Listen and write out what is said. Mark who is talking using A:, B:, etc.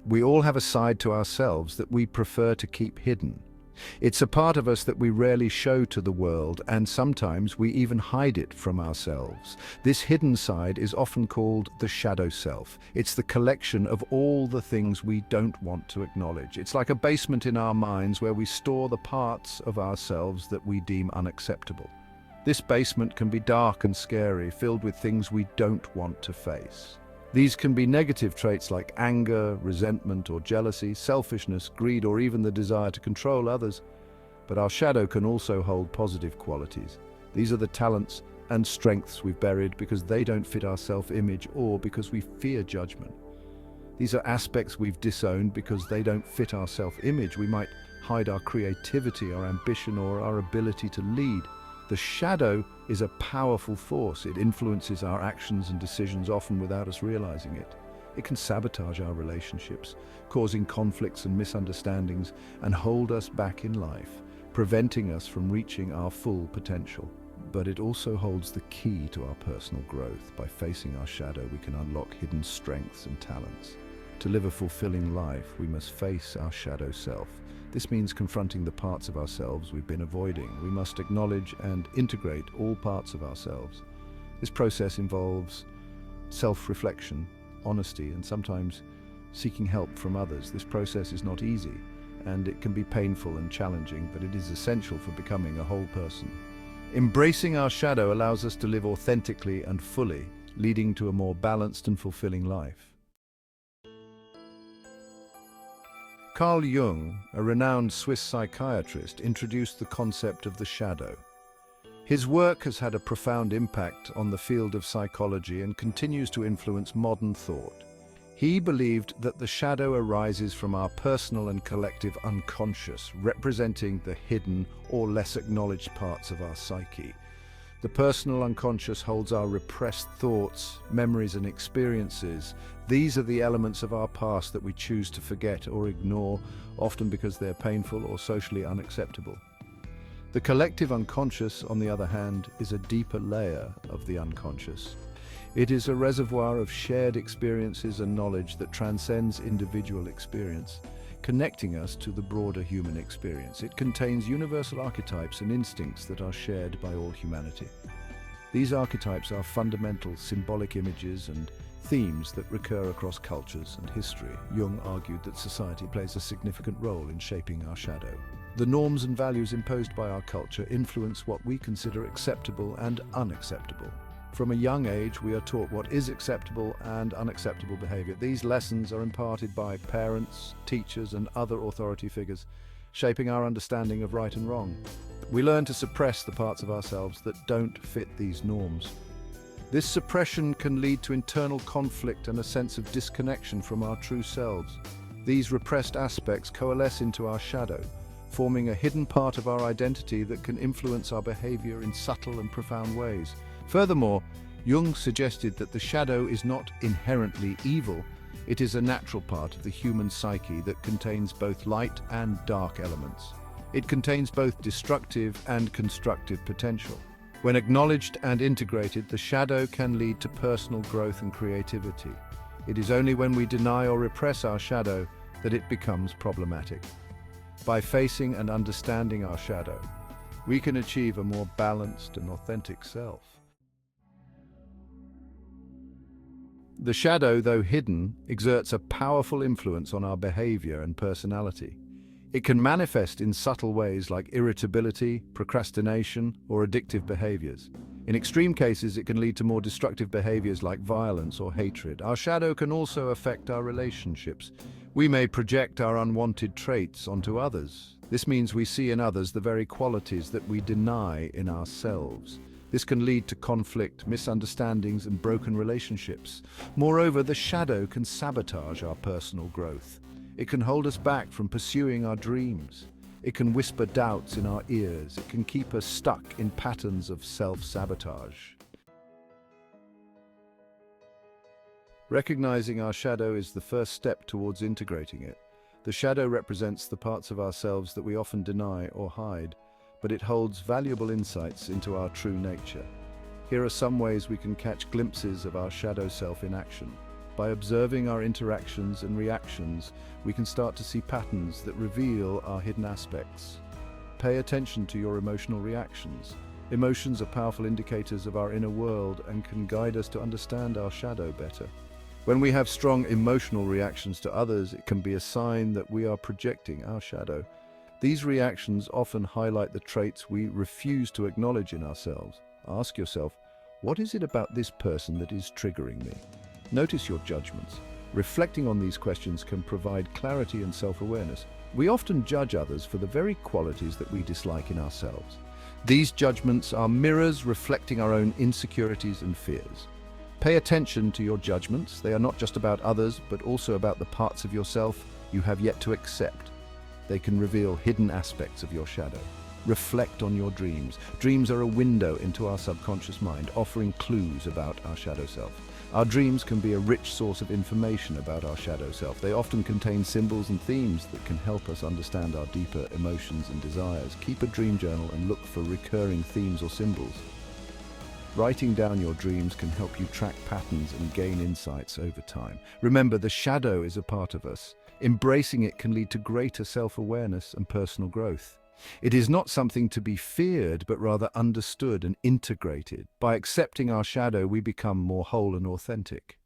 A: We all have a side to ourselves that we prefer to keep hidden. It's a part of us that we rarely show to the world, and sometimes we even hide it from ourselves. This hidden side is often called the shadow self. It's the collection of all the things we don't want to acknowledge. It's like a basement in our minds where we store the parts of ourselves that we deem unacceptable. This basement can be dark and scary, filled with things we don't want to face. These can be negative traits like anger, resentment or jealousy, selfishness, greed, or even the desire to control others. But our shadow can also hold positive qualities. These are the talents and strengths we've buried because they don't fit our self-image or because we fear judgment. These are aspects we've disowned because they don't fit our self-image. We might hide our creativity, our ambition, or our ability to lead. The shadow is a powerful force. It influences our actions and decisions, often without us realizing it. It can sabotage our relationships, causing conflicts and misunderstandings, and hold us back in life, preventing us from reaching our full potential. But it also holds the key to our personal growth. By facing our shadow, we can unlock hidden strengths and talents. To live a fulfilling life, we must face our shadow self. This means confronting the parts of ourselves we've been avoiding. We must acknowledge and integrate all parts of ourselves. This process involves self-reflection, honesty, and sometimes seeking help from others. This process is not easy, and it can be painful and challenging, but it is essential for becoming a whole person. Embracing our shadow allows us to live authentically and fully, leading to a more balanced and fulfilling life. Carl Jung, a renowned Swiss psychiatrist, introduced the concept of the shadow. His work has had a profound impact on the field of psychology and continues to influence modern thought. He believed that the shadow arises from our personal and collective unconscious, representing the hidden or less acknowledged parts of our psyche. The personal unconscious holds our repressed thoughts, memories, and experiences. These are the elements of our past that we choose to forget or ignore, often because they're painful or socially unacceptable. The collective unconscious, on the other hand, is a deeper layer of the unconscious. It is a reservoir of shared experiences and knowledge that transcends individual experience, connecting us to the broader human experience. It contains universal archetypes and instincts that are shared by all humanity. These archetypes are fundamental symbolic images and themes that recur across cultures and history. Jung argued that society plays a significant role in shaping our shadow. The norms and values imposed by our culture influence what we consider acceptable and unacceptable. From a young age, we are taught what is acceptable and unacceptable behavior. These lessons are imparted by parents, teachers, and other authority figures, shaping our understanding of right and wrong. We learn to suppress the parts of ourselves that don't fit these norms. This suppression can lead to internal conflict and a sense of disconnection from our true selves. These repressed aspects coalesce into our shadow, forming a hidden part of our identity that can influence our behavior in subtle and profound ways. Furthermore, Jung suggested that the shadow is not inherently evil. It is a natural part of the human psyche that contains both light and dark elements. It contains both destructive and constructive potential. When acknowledged and integrated, the shadow can lead to personal growth and creativity. It is only when we deny or repress our shadow that it becomes problematic. By facing and understanding our shadow, we can achieve a more balanced and authentic self. The shadow, though hidden, exerts a powerful influence on our behavior and personality. It can manifest in subtle ways like irritability, procrastination, or addictive behaviors. In extreme cases, it can lead to more destructive behaviors like violence or hatred. Our shadow can also affect our relationships. We may project our unwanted traits onto others. This means we see in others the very qualities that we deny in ourselves. This can lead to conflict, misunderstandings, and broken relationships. Moreover, the shadow can sabotage our personal growth. It can hold us back from pursuing our dreams. It can whisper doubts in our ears. It can keep us stuck in patterns of self-sabotage. Recognizing our shadow is the first step towards integrating it. The shadow represents the parts of ourselves that we often deny or hide, but it holds valuable insights into our true nature. Here are some ways we can catch glimpses of our shadow self in action. By observing our interactions and reactions, we can start to see patterns that reveal our hidden aspects. Pay attention to your emotional reactions. Emotions are powerful indicators of our inner world and can guide us to understand our shadow better. When we have strong emotional reactions to others, it can be a sign that we are projecting our shadow. These reactions often highlight the traits we refuse to acknowledge in ourselves. Ask yourself, what is it about this person that is triggering me? Notice your judgments. Reflecting on these questions can provide clarity and self-awareness. We often judge others for the very qualities that we dislike in ourselves. These judgments are mirrors reflecting our own insecurities and fears. Pay attention to your judgments. They are not just about others, but also about the parts of yourself you have yet to accept. They can reveal hidden aspects of your shadow. Reflect on your dreams. Dreams are a window into our subconscious mind, offering clues about our shadow self. Our dreams can be a rich source of information about our shadow self. They often contain symbols and themes that can help us understand our deeper emotions and desires. Keep a dream journal and look for recurring themes or symbols. Writing down your dreams can help you track patterns and gain insights over time. Remember, the shadow is a part of us. Embracing it can lead to greater self-awareness and personal growth. It is not something to be feared, but rather understood and integrated. By accepting our shadow, we become more whole and authentic.